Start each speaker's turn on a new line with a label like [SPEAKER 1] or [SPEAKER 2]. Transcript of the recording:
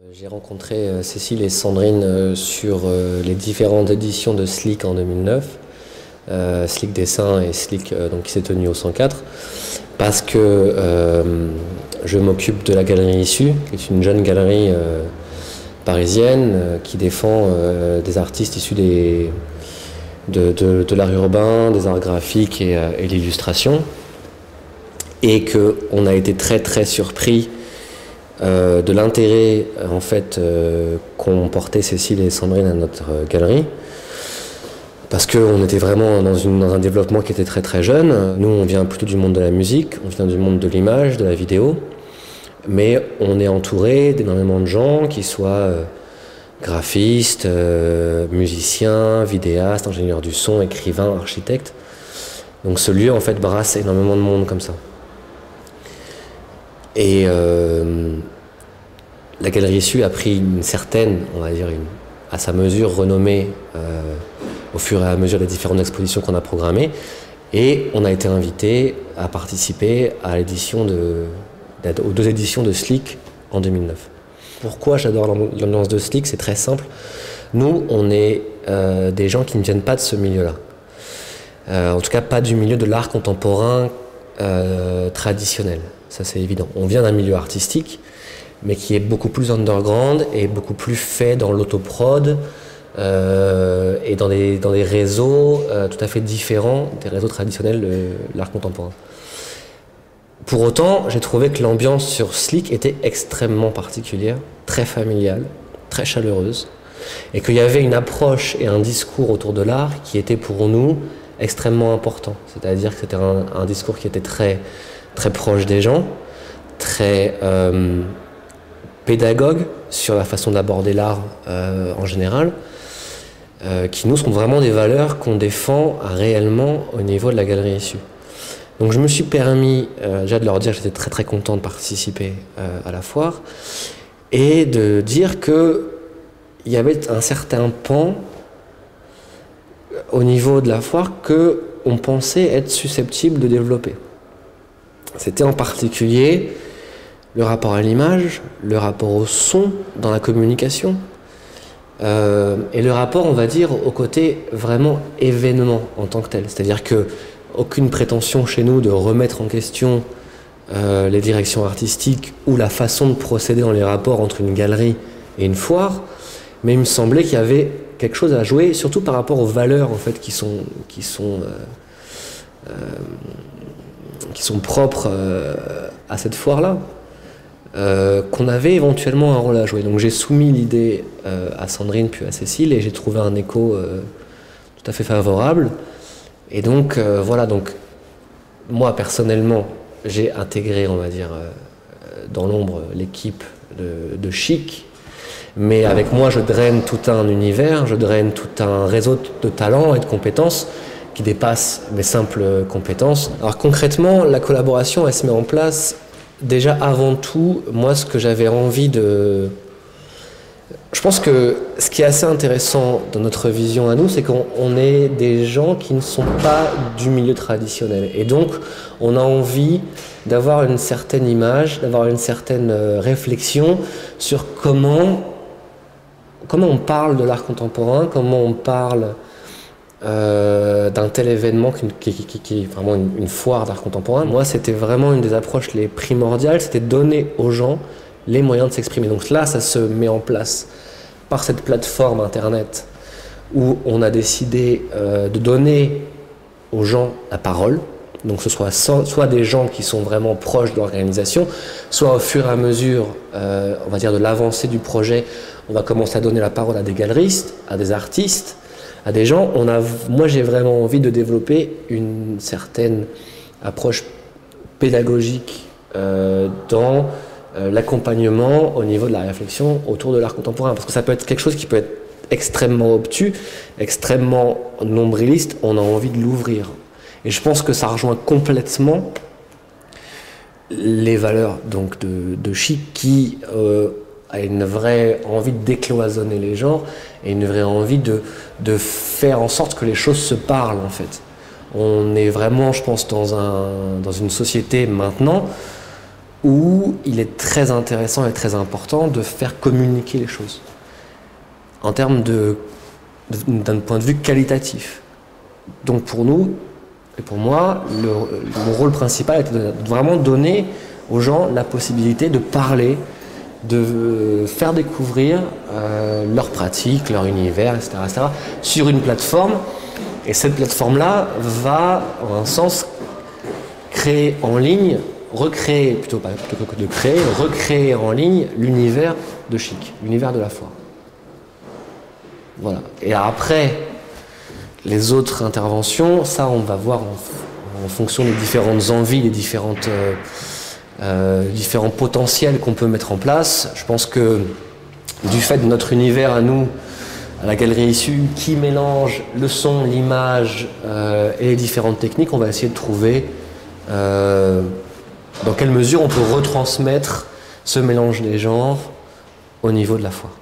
[SPEAKER 1] J'ai rencontré Cécile et Sandrine sur les différentes éditions de Slick en 2009, Slick Dessin et Slick donc, qui s'est tenu au 104, parce que je m'occupe de la Galerie Issue, qui est une jeune galerie parisienne qui défend des artistes issus de l'art urbain, des arts graphiques et l'illustration, et qu'on a été très surpris de l'intérêt en fait qu'ont porté Cécile et Sandrine à notre galerie, parce qu'on était vraiment dans un développement qui était très jeune. Nous, on vient plutôt du monde de la musique, on vient du monde de l'image, de la vidéo, mais on est entouré d'énormément de gens qui soient graphistes, musiciens, vidéastes, ingénieurs du son, écrivains, architectes. Donc ce lieu en fait brasse énormément de monde comme ça. Et la Galerie Issue a pris une certaine, on va dire, à sa mesure, renommée au fur et à mesure des différentes expositions qu'on a programmées. Et on a été invité à participer à aux 2 éditions de Slick en 2009. Pourquoi j'adore l'ambiance de Slick? C'est très simple. Nous, on est des gens qui ne viennent pas de ce milieu-là. En tout cas, pas du milieu de l'art contemporain traditionnel. Ça, c'est évident. On vient d'un milieu artistique, mais qui est beaucoup plus underground et beaucoup plus fait dans l'autoprod et dans des réseaux tout à fait différents des réseaux traditionnels de l'art contemporain. Pour autant, j'ai trouvé que l'ambiance sur Slick était extrêmement particulière, très familiale, très chaleureuse, et qu'il y avait une approche et un discours autour de l'art qui était pour nous extrêmement important. C'est-à-dire que c'était un discours qui était très proche des gens, très pédagogue sur la façon d'aborder l'art en général, qui nous sont vraiment des valeurs qu'on défend réellement au niveau de la Galerie Issue. Donc je me suis permis déjà de leur dire que j'étais très content de participer à la foire et de dire qu'il y avait un certain pan au niveau de la foire qu'on pensait être susceptible de développer. C'était en particulier le rapport à l'image, le rapport au son dans la communication, et le rapport, on va dire, au côté vraiment événement en tant que tel. C'est-à-dire qu'aucune prétention chez nous de remettre en question les directions artistiques ou la façon de procéder dans les rapports entre une galerie et une foire, mais il me semblait qu'il y avait quelque chose à jouer, surtout par rapport aux valeurs en fait, qui sont propres à cette foire-là, qu'on avait éventuellement un rôle à jouer. Donc j'ai soumis l'idée à Sandrine puis à Cécile et j'ai trouvé un écho tout à fait favorable. Et donc voilà, donc moi personnellement j'ai intégré, on va dire, dans l'ombre l'équipe de Chic, mais avec moi je draine tout un univers, je draine tout un réseau de talents et de compétences qui dépasse mes simples compétences. Alors concrètement, la collaboration, elle se met en place déjà avant tout, moi ce que j'avais envie de... Je pense que ce qui est assez intéressant dans notre vision à nous, c'est qu'on est des gens qui ne sont pas du milieu traditionnel. Et donc, on a envie d'avoir une certaine image, d'avoir une certaine réflexion sur comment on parle de l'art contemporain, comment on parle d'un tel événement qui est vraiment une foire d'art contemporain. Moi, c'était vraiment une des approches les primordiales, c'était donner aux gens les moyens de s'exprimer. Donc là, ça se met en place par cette plateforme internet où on a décidé de donner aux gens la parole. Donc ce soit des gens qui sont vraiment proches de l'organisation, soit au fur et à mesure, on va dire, de l'avancée du projet, on va commencer à donner la parole à des galeristes, à des artistes, à des gens. Moi, j'ai vraiment envie de développer une certaine approche pédagogique dans l'accompagnement au niveau de la réflexion autour de l'art contemporain. Parce que ça peut être quelque chose qui peut être extrêmement obtus, extrêmement nombriliste. On a envie de l'ouvrir. Et je pense que ça rejoint complètement les valeurs donc, de Chic qui a une vraie envie de décloisonner les genres et une vraie envie de faire en sorte que les choses se parlent en fait. On est vraiment, je pense, dans une société maintenant où il est très intéressant et très important de faire communiquer les choses en termes d'un point de vue qualitatif. Donc pour nous, et pour moi, mon rôle principal était de vraiment donner aux gens la possibilité de parler, de faire découvrir leurs pratiques, leur univers, etc., etc., sur une plateforme. Et cette plateforme-là va, en un sens, créer en ligne, recréer, plutôt que de créer, recréer en ligne l'univers de Chic, l'univers de la foire. Voilà. Et après, les autres interventions, ça on va voir en fonction des différentes envies, des différents potentiels qu'on peut mettre en place. Je pense que du fait de notre univers à nous, à la Galerie Issue, qui mélange le son, l'image et les différentes techniques, on va essayer de trouver dans quelle mesure on peut retransmettre ce mélange des genres au niveau de la foire.